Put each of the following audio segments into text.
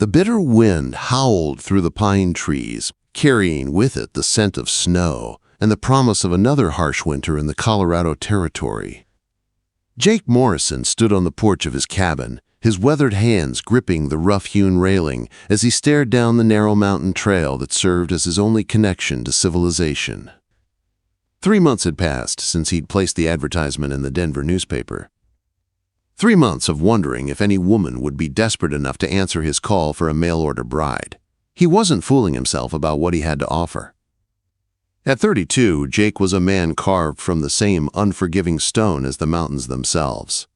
The bitter wind howled through the pine trees, carrying with it the scent of snow and the promise of another harsh winter in the Colorado Territory. Jake Morrison stood on the porch of his cabin, his weathered hands gripping the rough-hewn railing as he stared down the narrow mountain trail that served as his only connection to civilization. 3 months had passed since he'd placed the advertisement in the Denver newspaper. 3 months of wondering if any woman would be desperate enough to answer his call for a mail-order bride. He wasn't fooling himself about what he had to offer. At 32, Jake was a man carved from the same unforgiving stone as the mountains themselves.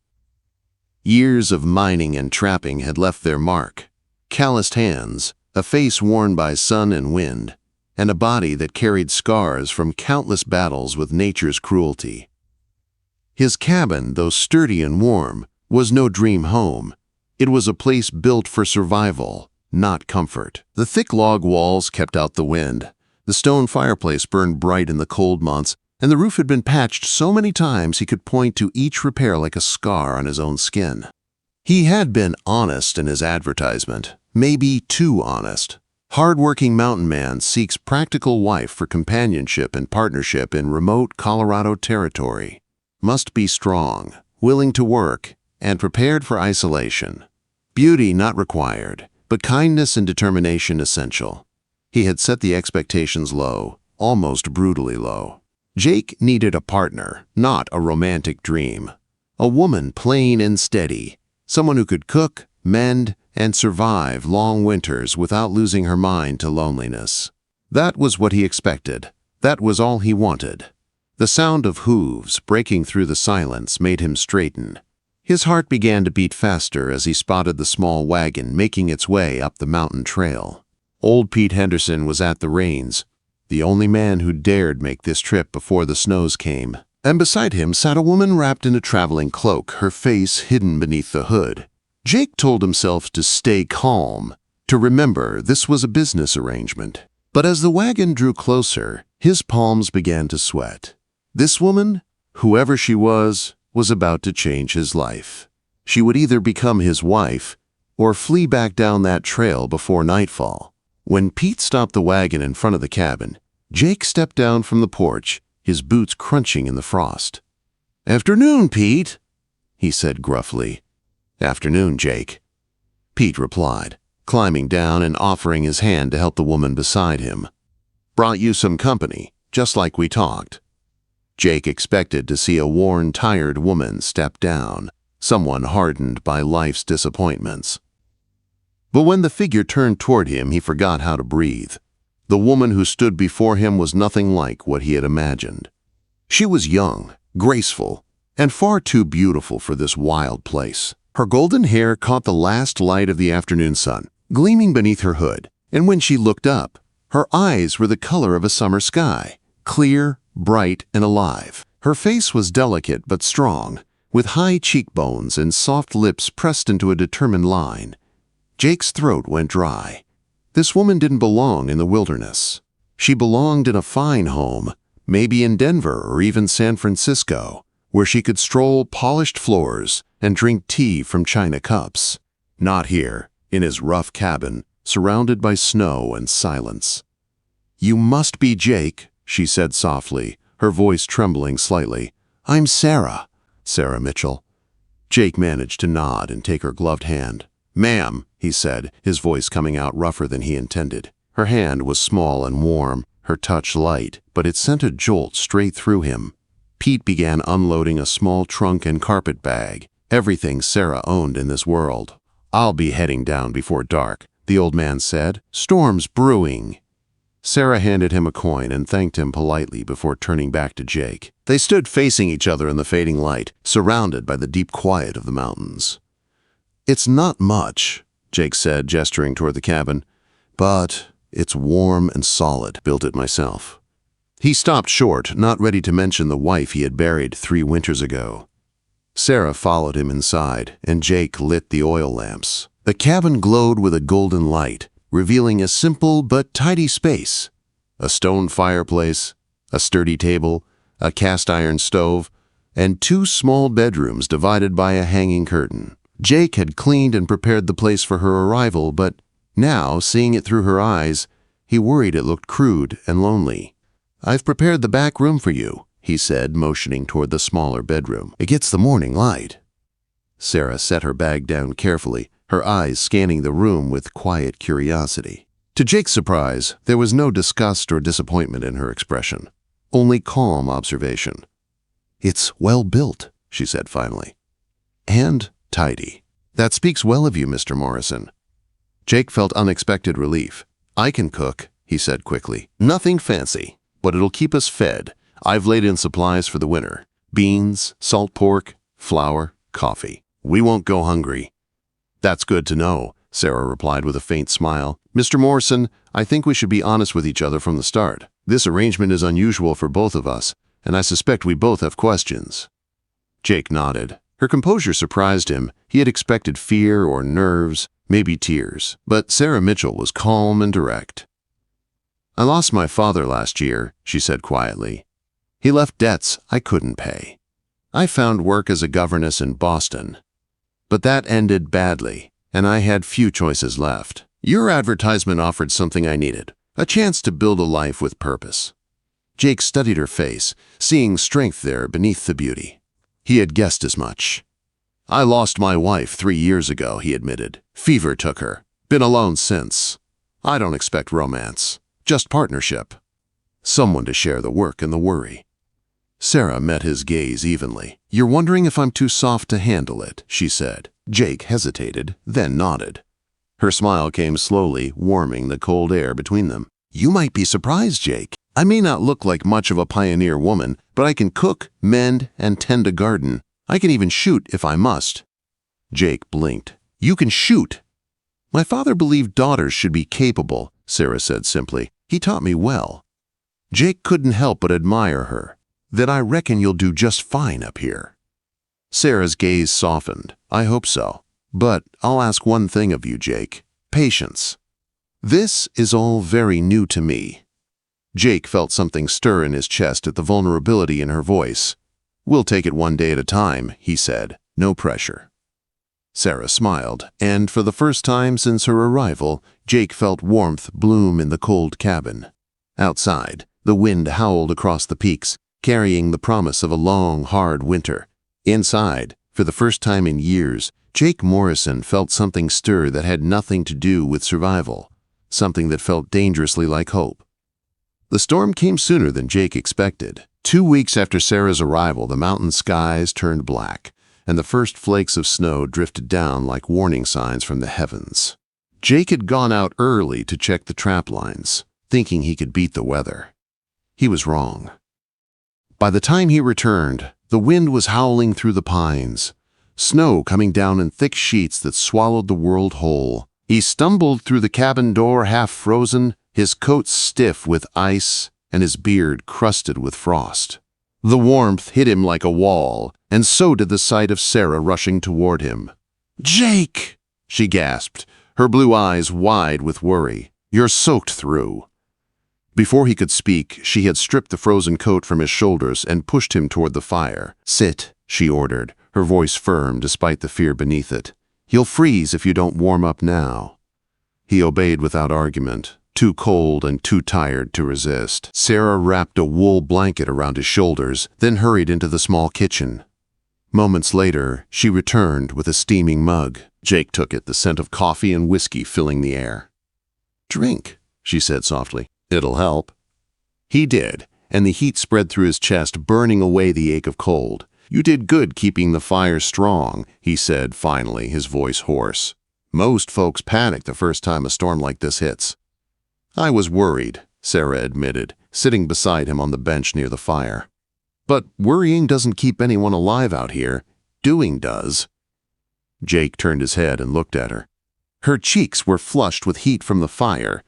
Years of mining and trapping had left their mark: calloused hands, a face worn by sun and wind, and a body that carried scars from countless battles with nature's cruelty. His cabin, though sturdy and warm, was no dream home. It was a place built for survival, not comfort. The thick log walls kept out the wind. The stone fireplace burned bright in the cold months, and the roof had been patched so many times he could point to each repair like a scar on his own skin. He had been honest in his advertisement, maybe too honest. Hardworking mountain man seeks practical wife for companionship and partnership in remote Colorado Territory. Must be strong, willing to work, and prepared for isolation. Beauty not required, but kindness and determination essential. He had set the expectations low, almost brutally low. Jake needed a partner, not a romantic dream. A woman plain and steady, someone who could cook, mend, and survive long winters without losing her mind to loneliness. That was what he expected. That was all he wanted. The sound of hooves breaking through the silence made him straighten. His heart began to beat faster as he spotted the small wagon making its way up the mountain trail. Old Pete Henderson was at the reins, the only man who dared make this trip before the snows came. And beside him sat a woman wrapped in a traveling cloak, her face hidden beneath the hood. Jake told himself to stay calm, to remember this was a business arrangement. But as the wagon drew closer, his palms began to sweat. This woman, whoever she was about to change his life. She would either become his wife or flee back down that trail before nightfall. When Pete stopped the wagon in front of the cabin, Jake stepped down from the porch, his boots crunching in the frost. "Afternoon, Pete," he said gruffly. "Afternoon, Jake," Pete replied, climbing down and offering his hand to help the woman beside him. "Brought you some company, just like we talked." Jake expected to see a worn, tired woman step down, someone hardened by life's disappointments. But when the figure turned toward him, he forgot how to breathe. The woman who stood before him was nothing like what he had imagined. She was young, graceful, and far too beautiful for this wild place. Her golden hair caught the last light of the afternoon sun, gleaming beneath her hood, and when she looked up, her eyes were the color of a summer sky, clear, bright, and alive. Her face was delicate but strong, with high cheekbones and soft lips pressed into a determined line. Jake's throat went dry. This woman didn't belong in the wilderness. She belonged in a fine home, maybe in Denver or even San Francisco, where she could stroll polished floors and drink tea from china cups. Not here, in his rough cabin, surrounded by snow and silence. "You must be Jake," she said softly, her voice trembling slightly. "I'm Sarah Mitchell." Jake managed to nod and take her gloved hand. "Ma'am," he said, his voice coming out rougher than he intended. Her hand was small and warm, her touch light, but it sent a jolt straight through him. Pete began unloading a small trunk and carpet bag, everything Sarah owned in this world. "I'll be heading down before dark," the old man said. "Storm's brewing." Sarah handed him a coin and thanked him politely before turning back to Jake. They stood facing each other in the fading light, surrounded by the deep quiet of the mountains. "It's not much," Jake said, gesturing toward the cabin, "but it's warm and solid. Built it myself." He stopped short, not ready to mention the wife he had buried 3 winters ago. Sarah followed him inside, and Jake lit the oil lamps. The cabin glowed with a golden light, revealing a simple but tidy space. A stone fireplace, a sturdy table, a cast-iron stove, and 2 small bedrooms divided by a hanging curtain. Jake had cleaned and prepared the place for her arrival, but Now, seeing it through her eyes, he worried it looked crude and lonely. "I've prepared the back room for you," he said, motioning toward the smaller bedroom. "It gets the morning light." Sarah set her bag down carefully, her eyes scanning the room with quiet curiosity. To Jake's surprise, there was no disgust or disappointment in her expression, only calm observation. "It's well built," she said finally. "And tidy. That speaks well of you, Mr. Morrison." Jake felt unexpected relief. "I can cook," he said quickly. "Nothing fancy, but it'll keep us fed. I've laid in supplies for the winter. Beans, salt pork, flour, coffee. We won't go hungry." "That's good to know," Sarah replied with a faint smile. "Mr. Morrison, I think we should be honest with each other from the start. This arrangement is unusual for both of us, and I suspect we both have questions." Jake nodded. Her composure surprised him. He had expected fear or nerves, maybe tears. But Sarah Mitchell was calm and direct. "I lost my father last year," she said quietly. "He left debts I couldn't pay. I found work as a governess in Boston. But that ended badly, and I had few choices left. Your advertisement offered something I needed, a chance to build a life with purpose." Jake studied her face, seeing strength there beneath the beauty. He had guessed as much. "I lost my wife 3 years ago," he admitted. "Fever took her. Been alone since. I don't expect romance, just partnership. Someone to share the work and the worry." Sarah met his gaze evenly. "You're wondering if I'm too soft to handle it," she said. Jake hesitated, then nodded. Her smile came slowly, warming the cold air between them. "You might be surprised, Jake. I may not look like much of a pioneer woman, but I can cook, mend, and tend a garden. I can even shoot if I must." Jake blinked. "You can shoot?" "My father believed daughters should be capable," Sarah said simply. "He taught me well." Jake couldn't help but admire her. "Then I reckon you'll do just fine up here." Sarah's gaze softened. "I hope so. But I'll ask one thing of you, Jake. Patience. This is all very new to me." Jake felt something stir in his chest at the vulnerability in her voice. "We'll take it one day at a time," he said. "No pressure." Sarah smiled, and for the first time since her arrival, Jake felt warmth bloom in the cold cabin. Outside, the wind howled across the peaks, carrying the promise of a long, hard winter. Inside, for the first time in years, Jake Morrison felt something stir that had nothing to do with survival, something that felt dangerously like hope. The storm came sooner than Jake expected. 2 weeks after Sarah's arrival, the mountain skies turned black, and the first flakes of snow drifted down like warning signs from the heavens. Jake had gone out early to check the trap lines, thinking he could beat the weather. He was wrong. By the time he returned, the wind was howling through the pines, snow coming down in thick sheets that swallowed the world whole. He stumbled through the cabin door half frozen, his coat stiff with ice and his beard crusted with frost. The warmth hit him like a wall, and so did the sight of Sarah rushing toward him. "Jake!" she gasped, her blue eyes wide with worry. "You're soaked through." Before he could speak, she had stripped the frozen coat from his shoulders and pushed him toward the fire. "Sit," she ordered, her voice firm despite the fear beneath it. "You'll freeze if you don't warm up now." He obeyed without argument, too cold and too tired to resist. Sarah wrapped a wool blanket around his shoulders, then hurried into the small kitchen. Moments later, she returned with a steaming mug. Jake took it, the scent of coffee and whiskey filling the air. "Drink," she said softly. "It'll help." He did, and the heat spread through his chest, burning away the ache of cold. "You did good keeping the fire strong," he said finally, his voice hoarse. "Most folks panic the first time a storm like this hits." "I was worried," Sarah admitted, sitting beside him on the bench near the fire. "But worrying doesn't keep anyone alive out here. Doing does." Jake turned his head and looked at her. Her cheeks were flushed with heat from the fire,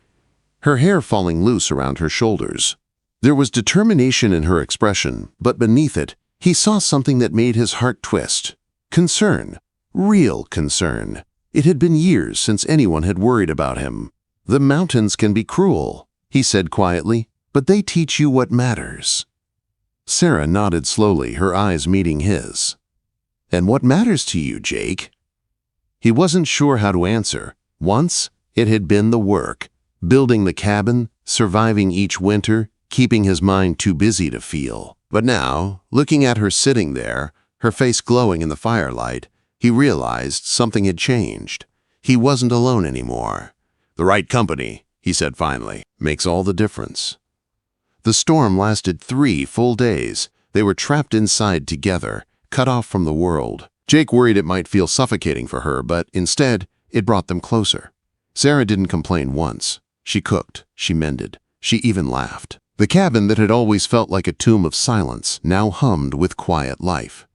her hair falling loose around her shoulders. There was determination in her expression, but beneath it, he saw something that made his heart twist. Concern. Real concern. It had been years since anyone had worried about him. "The mountains can be cruel," he said quietly, "but they teach you what matters." Sarah nodded slowly, her eyes meeting his. "And what matters to you, Jake?" He wasn't sure how to answer. Once, It had been the work, building the cabin, surviving each winter, keeping his mind too busy to feel. But now, looking at her sitting there, her face glowing in the firelight, he realized something had changed. He wasn't alone anymore. "The right company," he said finally, "makes all the difference." The storm lasted 3 full days. They were trapped inside together, cut off from the world. Jake worried it might feel suffocating for her, but instead, it brought them closer. Sarah didn't complain once. She cooked, she mended, she even laughed. The cabin that had always felt like a tomb of silence now hummed with quiet life.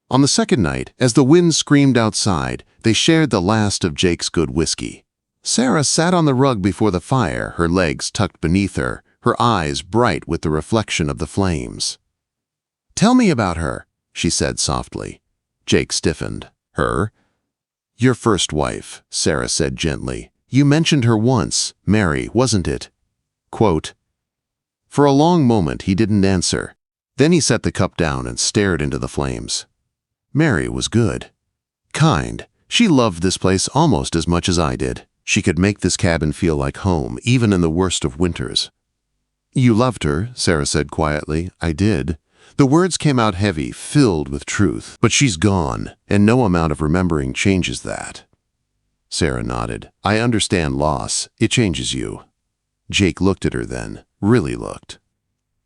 On the second night, as the wind screamed outside, they shared the last of Jake's good whiskey. Sarah sat on the rug before the fire, her legs tucked beneath her, her eyes bright with the reflection of the flames. "Tell me about her," she said softly. Jake stiffened. "Her?" "Your first wife," Sarah said gently. "You mentioned her once, Mary, wasn't it?" Quote. For a long moment he didn't answer. Then he set the cup down and stared into the flames. Mary was good. Kind. She loved this place almost as much as I did. She could make this cabin feel like home, even in the worst of winters. "You loved her," Sarah said quietly. "I did." The words came out heavy, filled with truth. "But she's gone, and no amount of remembering changes that." Sarah nodded. "I understand loss. It changes you." Jake looked at her then, really looked.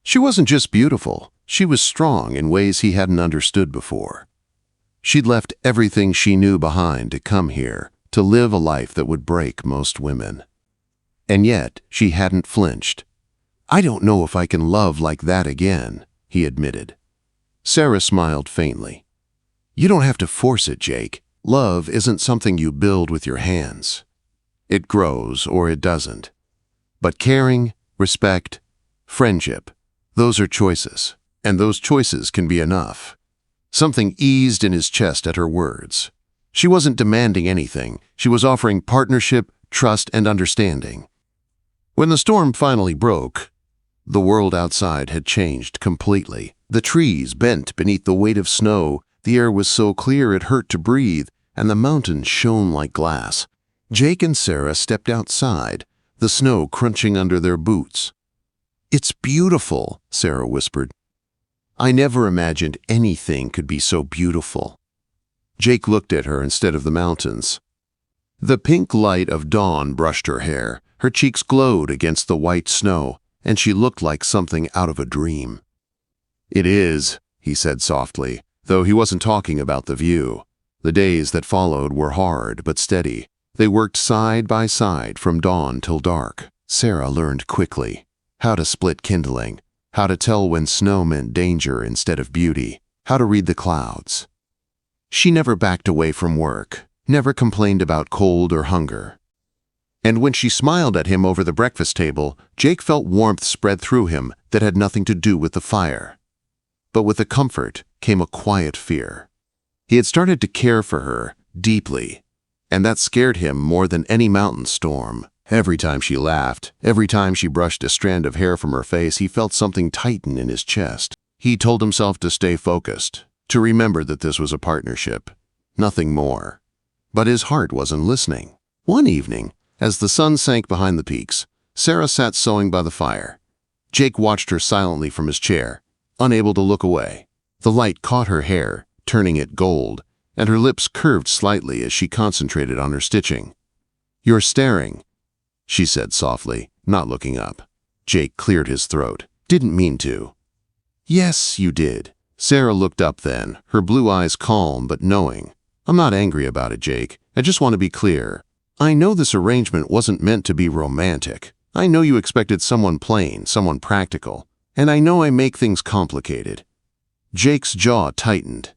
She wasn't just beautiful. She was strong in ways he hadn't understood before. She'd left everything she knew behind to come here, to live a life that would break most women. And yet, she hadn't flinched. "I don't know if I can love like that again," he admitted. Sarah smiled faintly. "You don't have to force it, Jake. Love isn't something you build with your hands. It grows or it doesn't. But caring, respect, friendship, those are choices. And those choices can be enough." Something eased in his chest at her words. She wasn't demanding anything. She was offering partnership, trust, and understanding. When the storm finally broke, the world outside had changed completely. The trees bent beneath the weight of snow, the air was so clear it hurt to breathe, and the mountains shone like glass. Jake and Sarah stepped outside, the snow crunching under their boots. "It's beautiful," Sarah whispered. "I never imagined anything could be so beautiful." Jake looked at her instead of the mountains. The pink light of dawn brushed her hair, her cheeks glowed against the white snow, and she looked like something out of a dream. "It is," he said softly, though he wasn't talking about the view. The days that followed were hard but steady. They worked side by side from dawn till dark. Sarah learned quickly how to split kindling, how to tell when snow meant danger instead of beauty, how to read the clouds. She never backed away from work, never complained about cold or hunger. And when she smiled at him over the breakfast table, Jake felt warmth spread through him that had nothing to do with the fire. But with the comfort came a quiet fear. He had started to care for her deeply, and that scared him more than any mountain storm. Every time she laughed, every time she brushed a strand of hair from her face, he felt something tighten in his chest. He told himself to stay focused, to remember that this was a partnership, nothing more. But his heart wasn't listening. One evening, as the sun sank behind the peaks, Sarah sat sewing by the fire. Jake watched her silently from his chair, unable to look away. The light caught her hair, turning it gold, and her lips curved slightly as she concentrated on her stitching. "You're staring," she said softly, not looking up. Jake cleared his throat. "Didn't mean to." "Yes, you did." Sarah looked up then, her blue eyes calm but knowing. "I'm not angry about it, Jake. I just want to be clear. I know this arrangement wasn't meant to be romantic. I know you expected someone plain, someone practical. And I know I make things complicated." Jake's jaw tightened.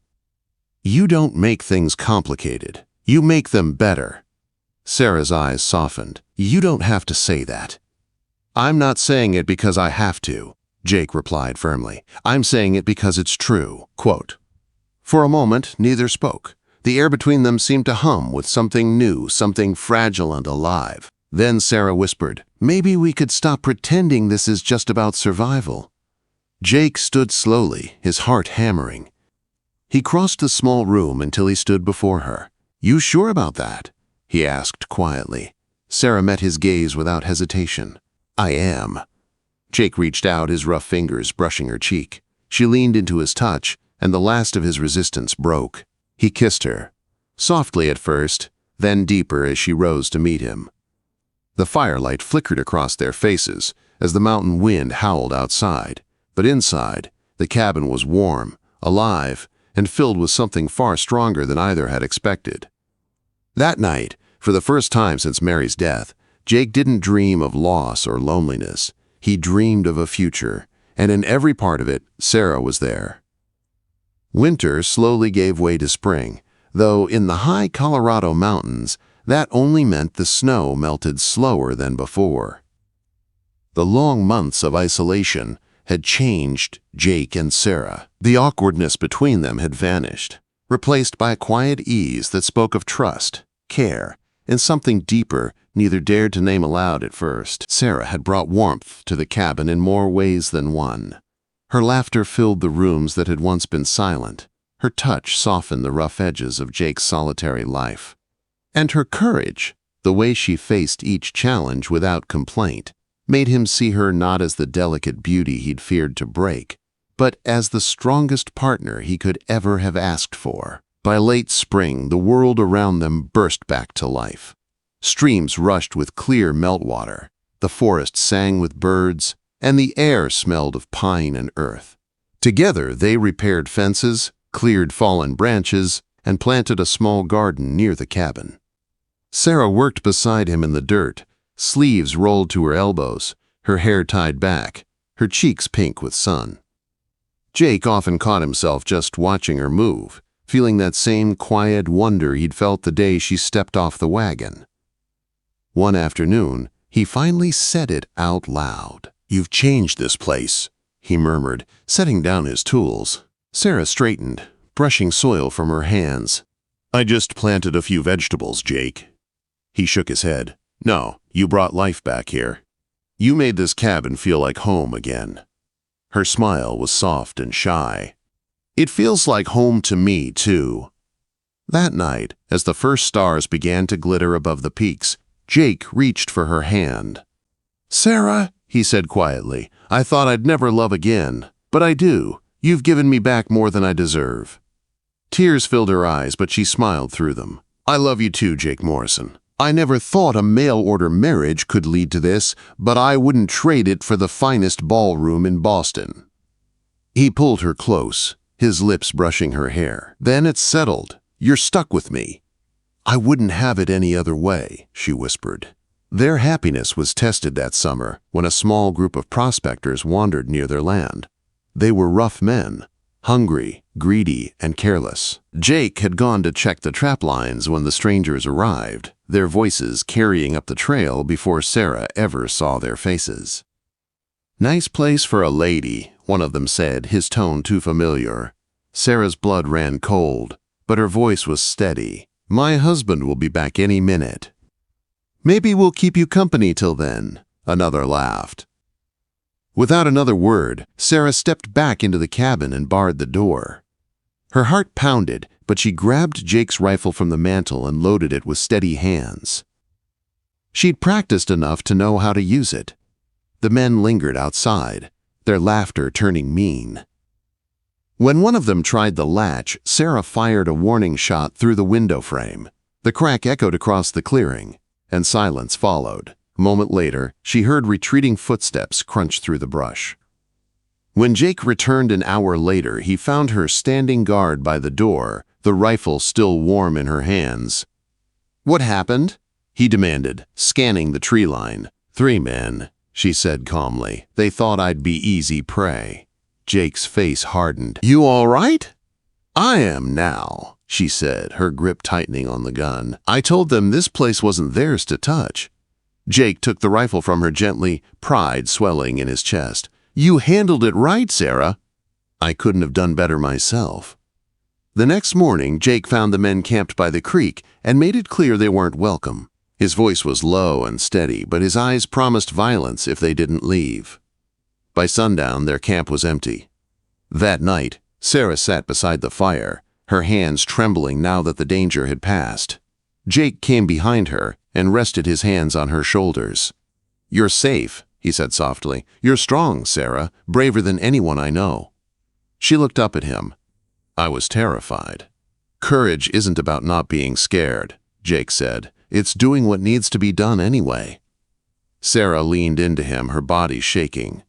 "You don't make things complicated. You make them better." Sarah's eyes softened. "You don't have to say that." "I'm not saying it because I have to," Jake replied firmly. "I'm saying it because it's true." Quote. For a moment, neither spoke. The air between them seemed to hum with something new, something fragile and alive. Then Sarah whispered, "Maybe we could stop pretending this is just about survival." Jake stood slowly, his heart hammering. He crossed the small room until he stood before her. "You sure about that?" he asked quietly. Sarah met his gaze without hesitation. "I am." Jake reached out, his rough fingers brushing her cheek. She leaned into his touch, and the last of his resistance broke. He kissed her, softly at first, then deeper as she rose to meet him. The firelight flickered across their faces as the mountain wind howled outside, but inside, the cabin was warm, alive, and filled with something far stronger than either had expected. That night, for the first time since Mary's death, Jake didn't dream of loss or loneliness. He dreamed of a future, and in every part of it, Sarah was there. Winter slowly gave way to spring, though in the high Colorado mountains, that only meant the snow melted slower than before. The long months of isolation had changed Jake and Sarah. The awkwardness between them had vanished, replaced by a quiet ease that spoke of trust, care, and something deeper neither dared to name aloud at first. Sarah had brought warmth to the cabin in more ways than one. Her laughter filled the rooms that had once been silent. Her touch softened the rough edges of Jake's solitary life. And her courage, the way she faced each challenge without complaint, made him see her not as the delicate beauty he'd feared to break, but as the strongest partner he could ever have asked for. By late spring, the world around them burst back to life. Streams rushed with clear meltwater, the forest sang with birds, and the air smelled of pine and earth. Together, they repaired fences, cleared fallen branches, and planted a small garden near the cabin. Sarah worked beside him in the dirt, sleeves rolled to her elbows, her hair tied back, her cheeks pink with sun. Jake often caught himself just watching her move, feeling that same quiet wonder he'd felt the day she stepped off the wagon. One afternoon, he finally said it out loud. "You've changed this place," he murmured, setting down his tools. Sarah straightened, brushing soil from her hands. "I just planted a few vegetables, Jake." He shook his head. "No, you brought life back here. You made this cabin feel like home again." Her smile was soft and shy. "It feels like home to me, too." That night, as the first stars began to glitter above the peaks, Jake reached for her hand. "Sarah," he said quietly, "I thought I'd never love again, but I do. You've given me back more than I deserve." Tears filled her eyes, but she smiled through them. "I love you too, Jake Morrison. I never thought a mail-order marriage could lead to this, but I wouldn't trade it for the finest ballroom in Boston." He pulled her close, his lips brushing her hair. "Then it's settled. You're stuck with me." "I wouldn't have it any other way," she whispered. Their happiness was tested that summer when a small group of prospectors wandered near their land. They were rough men, hungry, greedy, and careless. Jake had gone to check the trap lines when the strangers arrived, their voices carrying up the trail before Sarah ever saw their faces. "Nice place for a lady," one of them said, his tone too familiar. Sarah's blood ran cold, but her voice was steady. "My husband will be back any minute." "Maybe we'll keep you company till then," another laughed. Without another word, Sarah stepped back into the cabin and barred the door. Her heart pounded, but she grabbed Jake's rifle from the mantel and loaded it with steady hands. She'd practiced enough to know how to use it. The men lingered outside, their laughter turning mean. When one of them tried the latch, Sarah fired a warning shot through the window frame. The crack echoed across the clearing, and silence followed. A moment later, she heard retreating footsteps crunch through the brush. When Jake returned an hour later, he found her standing guard by the door, the rifle still warm in her hands. "What happened?" he demanded, scanning the tree line. "3 men," she said calmly. "They thought I'd be easy prey." Jake's face hardened. "You all right?" "I am now," she said, her grip tightening on the gun. "I told them this place wasn't theirs to touch." Jake took the rifle from her gently, pride swelling in his chest. "You handled it right, Sarah." "I couldn't have done better myself." The next morning, Jake found the men camped by the creek and made it clear they weren't welcome. His voice was low and steady, but his eyes promised violence if they didn't leave. By sundown, their camp was empty. That night, Sarah sat beside the fire, her hands trembling now that the danger had passed. Jake came behind her, and rested his hands on her shoulders. "You're safe," he said softly. "You're strong, Sarah, braver than anyone I know." She looked up at him. I was terrified. "Courage isn't about not being scared," Jake said. "It's doing what needs to be done anyway." Sarah leaned into him, her body shaking.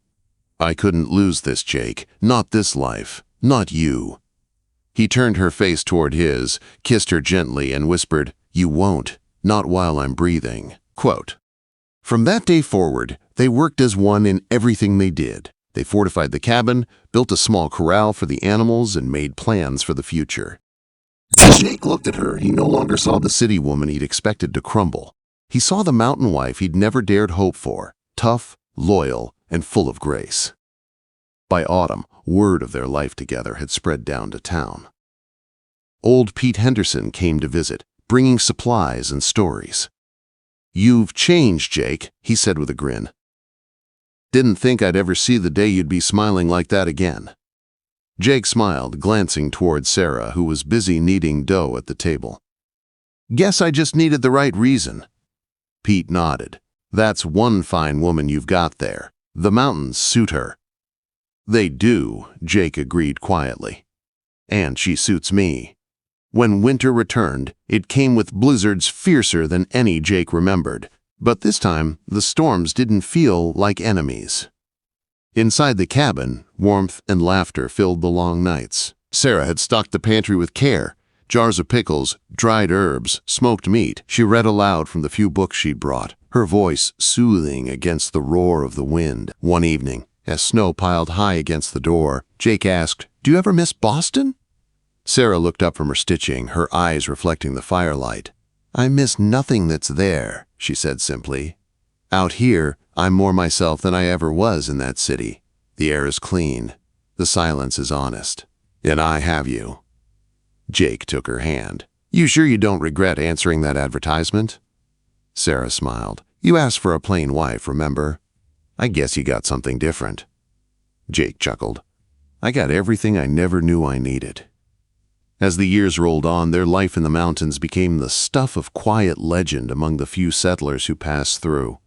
"I couldn't lose this, Jake. Not this life. Not you." He turned her face toward his, kissed her gently, and whispered, "You won't. Not while I'm breathing." Quote. From that day forward, they worked as one in everything they did. They fortified the cabin, built a small corral for the animals, and made plans for the future. As Jake looked at her, he no longer saw the city woman he'd expected to crumble. He saw the mountain wife he'd never dared hope for, tough, loyal, and full of grace. By autumn, word of their life together had spread down to town. Old Pete Henderson came to visit, bringing supplies and stories. "You've changed, Jake," he said with a grin. "Didn't think I'd ever see the day you'd be smiling like that again." Jake smiled, glancing toward Sarah, who was busy kneading dough at the table. "Guess I just needed the right reason." Pete nodded. "That's one fine woman you've got there. The mountains suit her." "They do," Jake agreed quietly. "And she suits me." When winter returned, it came with blizzards fiercer than any Jake remembered. But this time, the storms didn't feel like enemies. Inside the cabin, warmth and laughter filled the long nights. Sarah had stocked the pantry with care. Jars of pickles, dried herbs, smoked meat. She read aloud from the few books she'd brought, her voice soothing against the roar of the wind. One evening, as snow piled high against the door, Jake asked, "Do you ever miss Boston?" Sarah looked up from her stitching, her eyes reflecting the firelight. "I miss nothing that's there," she said simply. "Out here, I'm more myself than I ever was in that city. The air is clean. The silence is honest. And I have you." Jake took her hand. "You sure you don't regret answering that advertisement?" Sarah smiled. "You asked for a plain wife, remember? I guess you got something different." Jake chuckled. "I got everything I never knew I needed." As the years rolled on, their life in the mountains became the stuff of quiet legend among the few settlers who passed through.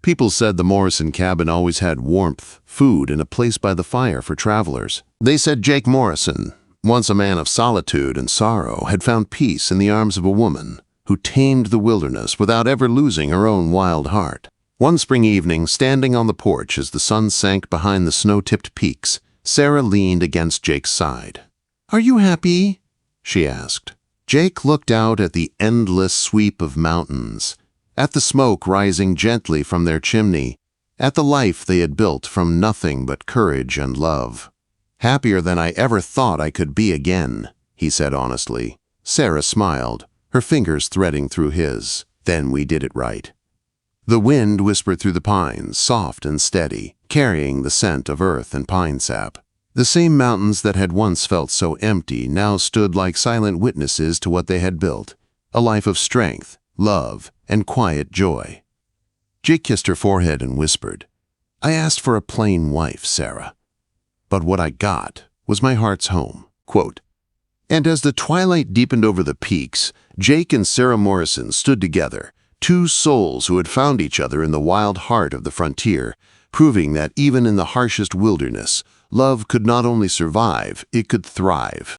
People said the Morrison cabin always had warmth, food, and a place by the fire for travelers. They said Jake Morrison, once a man of solitude and sorrow, had found peace in the arms of a woman who tamed the wilderness without ever losing her own wild heart. One spring evening, standing on the porch as the sun sank behind the snow-tipped peaks, Sarah leaned against Jake's side. "Are you happy?" she asked. Jake looked out at the endless sweep of mountains, at the smoke rising gently from their chimney, at the life they had built from nothing but courage and love. "Happier than I ever thought I could be again," he said honestly. Sarah smiled, her fingers threading through his. "Then we did it right." The wind whispered through the pines, soft and steady, carrying the scent of earth and pine sap. The same mountains that had once felt so empty now stood like silent witnesses to what they had built, a life of strength, love, and quiet joy. Jake kissed her forehead and whispered, "I asked for a plain wife, Sarah. But what I got was my heart's home." Quote. And as the twilight deepened over the peaks, Jake and Sarah Morrison stood together, two souls who had found each other in the wild heart of the frontier, proving that even in the harshest wilderness, love could not only survive, it could thrive.